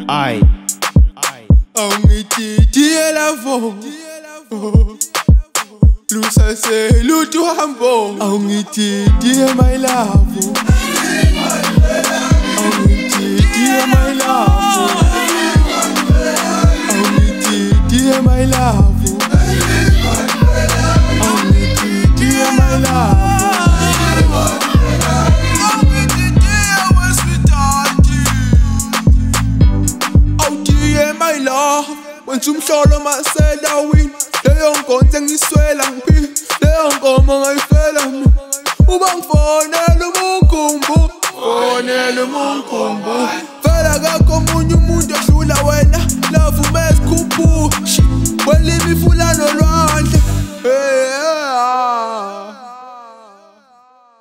Aye. Angitiye lavo Lusa se lutu hambo Angitiye my love Angitiye my love Angitiye my love Angitiye my love my love, when some solo man said I win, they don't go and swell and pee, they don't come and I fell on me. Ubang phone el mukumbu, phone el mukumbu. Fela ga como un mundo sula